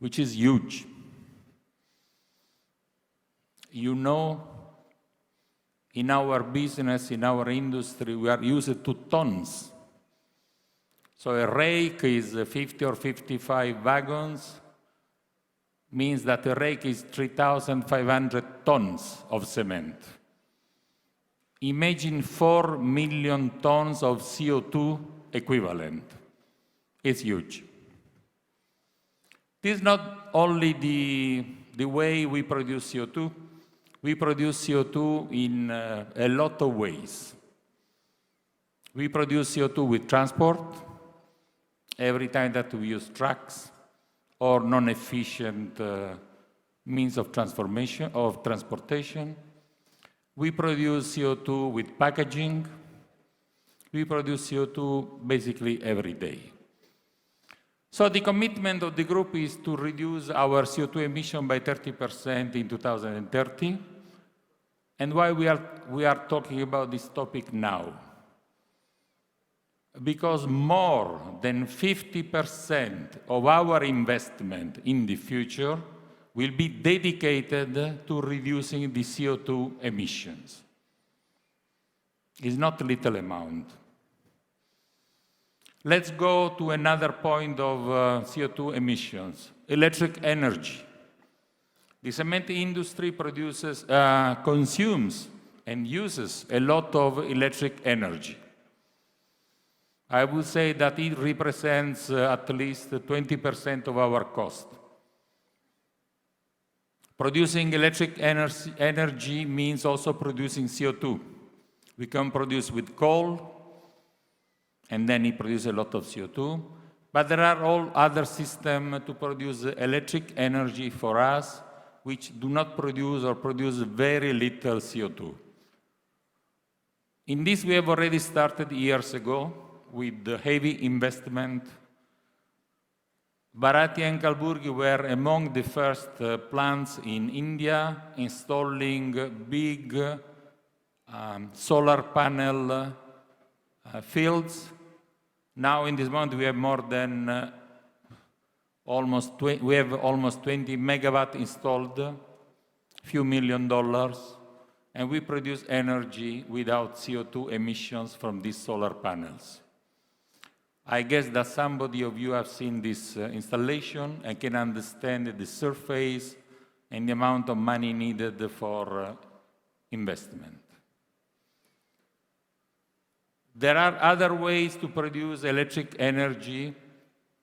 which is huge. You know, in our business, in our industry, we are used to tons. So a rake is 50 or 55 wagons, means that a rake is 3,500 tons of cement. Imagine 4 million tons of CO2 equivalent. It's huge. This is not only the way we produce CO2. We produce CO2 in a lot of ways. We produce CO2 with transport, every time that we use trucks or non-efficient means of transportation. We produce CO2 with packaging. We produce CO2 basically every day. So the commitment of the group is to reduce our CO2 emission by 30% in 2030. And why we are talking about this topic now? Because more than 50% of our investment in the future will be dedicated to reducing the CO2 emissions. It's not a little amount. Let's go to another point of CO2 emissions, electric energy. The cement industry consumes and uses a lot of electric energy. I would say that it represents at least 20% of our cost. Producing electric energy means also producing CO2. We can produce with coal, and then it produces a lot of CO2. But there are all other systems to produce electric energy for us, which do not produce or produce very little CO2. In this, we have already started years ago with the heavy investment. Bharathi and Kalburgi were among the first plants in India installing big solar panel fields. Now, in this moment, we have more than almost 20 megawatt installed, a few $1 million, and we produce energy without CO2 emissions from these solar panels. I guess that somebody of you have seen this installation and can understand the surface and the amount of money needed for investment. There are other ways to produce electric energy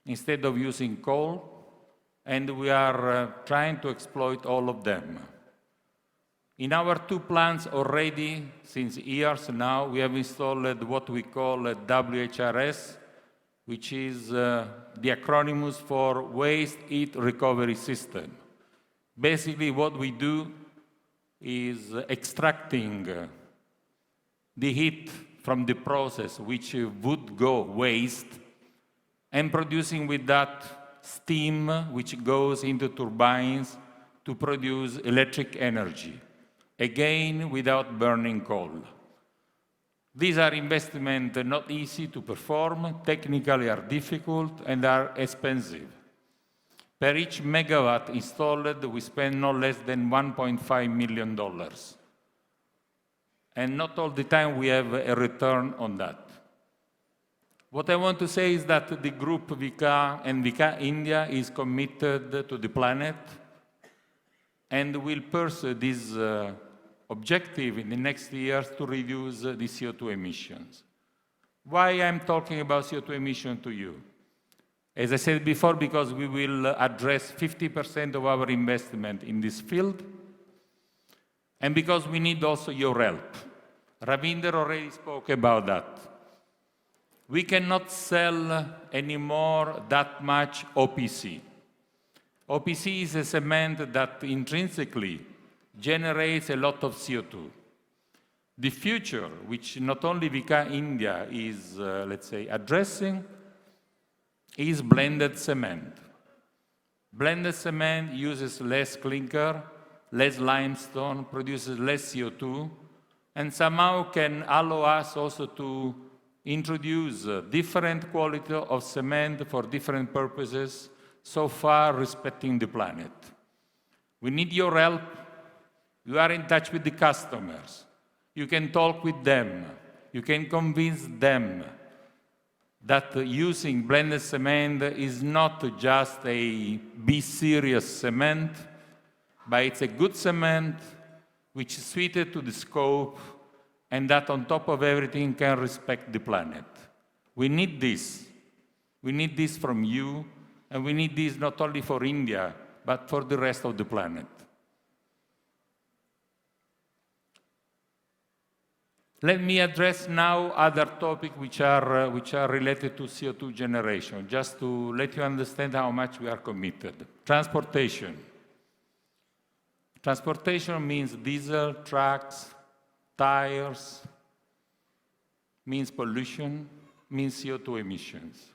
instead of using coal, and we are trying to exploit all of them. In our two plants already, since years now, we have installed what we call a WHRS, which is the acronym for Waste Heat Recovery System. Basically, what we do is extracting the heat from the process, which would go waste, and producing with that steam, which goes into turbines to produce electric energy, again, without burning coal. These are investments not easy to perform, technically are difficult, and are expensive. Per each megawatt installed, we spend no less than $1.5 million. And not all the time we have a return on that. What I want to say is that the group Vika and Vika India is committed to the planet and will pursue this objective in the next years to reduce the CO2 emissions. Why I'm talking about CO2 emission to you? As I said before, because we will address 50% of our investment in this field, and because we need also your help. Ravinder already spoke about that. We cannot sell anymore that much OPC. OPC is a cement that intrinsically generates a lot of CO2. The future, which not only Vika India is, let's say, addressing, is blended cement. Blended cement uses less clinker, less limestone, produces less CO2, and somehow can allow us also to introduce different quality of cement for different purposes, so far respecting the planet. We need your help. You are in touch with the customers. You can talk with them. You can convince them that using blended cement is not just a be serious cement, but it's a good cement which is suited to the scope and that on top of everything can respect the planet. We need this. We need this from you, and we need this not only for India, but for the rest of the planet. Let me address now other topics which are related to CO2 generation, just to let you understand how much we are committed. Transportation. Transportation means diesel, trucks, tires, means pollution, means CO2 emissions.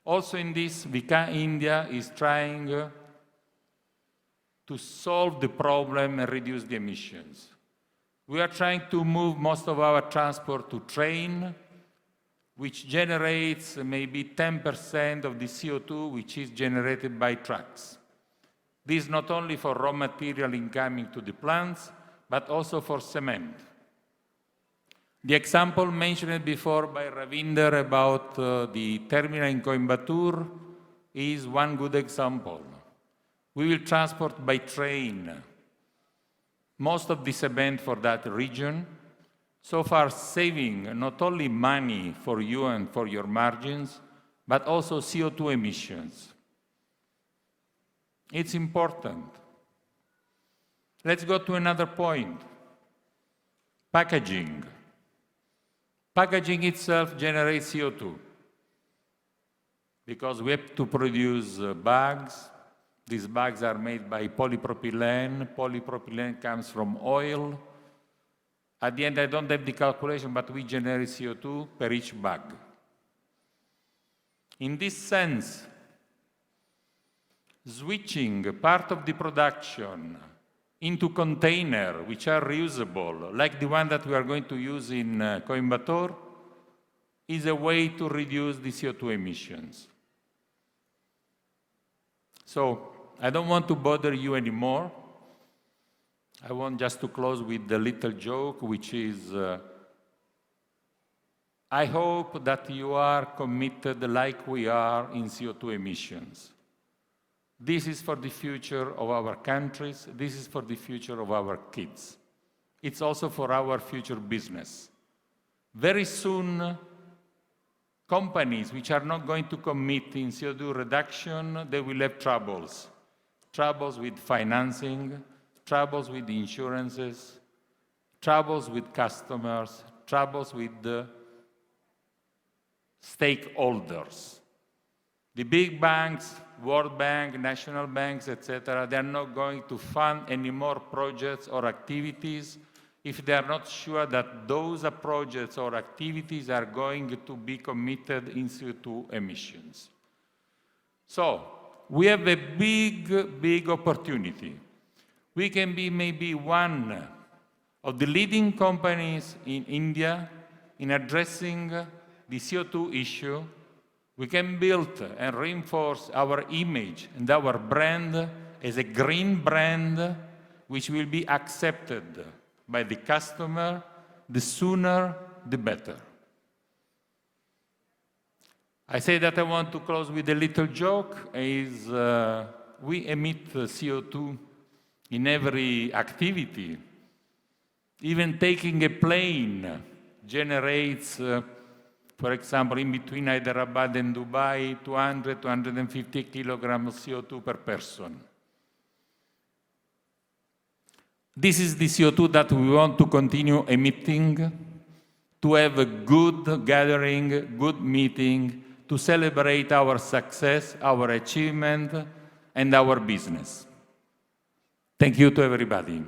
Also in this, Vika India is trying to solve the problem and reduce the emissions. We are trying to move most of our transport to train, which generates maybe 10% of the CO2 which is generated by trucks. This is not only for raw material incoming to the plants, but also for cement. The example mentioned before by Ravinder about the terminal in Coimbatore is one good example. We will transport by train most of the cement for that region, so far saving not only money for you and for your margins, but also CO2 emissions. It's important. Let's go to another point. Packaging. Packaging itself generates CO2 because we have to produce bags. These bags are made by polypropylene. Polypropylene comes from oil. At the end, I don't have the calculation, but we generate CO2 per each bag. In this sense, switching part of the production into containers which are reusable, like the one that we are going to use in Coimbatore, is a way to reduce the CO2 emissions. So, I don't want to bother you anymore. I want just to close with a little joke, which is, I hope that you are committed like we are in CO2 emissions. This is for the future of our countries. This is for the future of our kids. It's also for our future business. Very soon, companies which are not going to commit in CO2 reduction, they will have troubles. Troubles with financing, troubles with insurances, troubles with customers, troubles with the stakeholders. The big banks, World Bank, national banks, etc., they are not going to fund any more projects or activities if they are not sure that those projects or activities are going to be committed in CO2 emissions. So, we have a big opportunity. We can be maybe one of the leading companies in India in addressing the CO2 issue. We can build and reinforce our image and our brand as a green brand which will be accepted by the customer. The sooner, the better. I say that I want to close with a little joke, is we emit CO2 in every activity. Even taking a plane generates, for example, in between Hyderabad and Dubai, 200-250 kilograms of CO2 per person. This is the CO2 that we want to continue emitting, to have a good gathering, good meeting, to celebrate our success, our achievement, and our business. Thank you to everybody.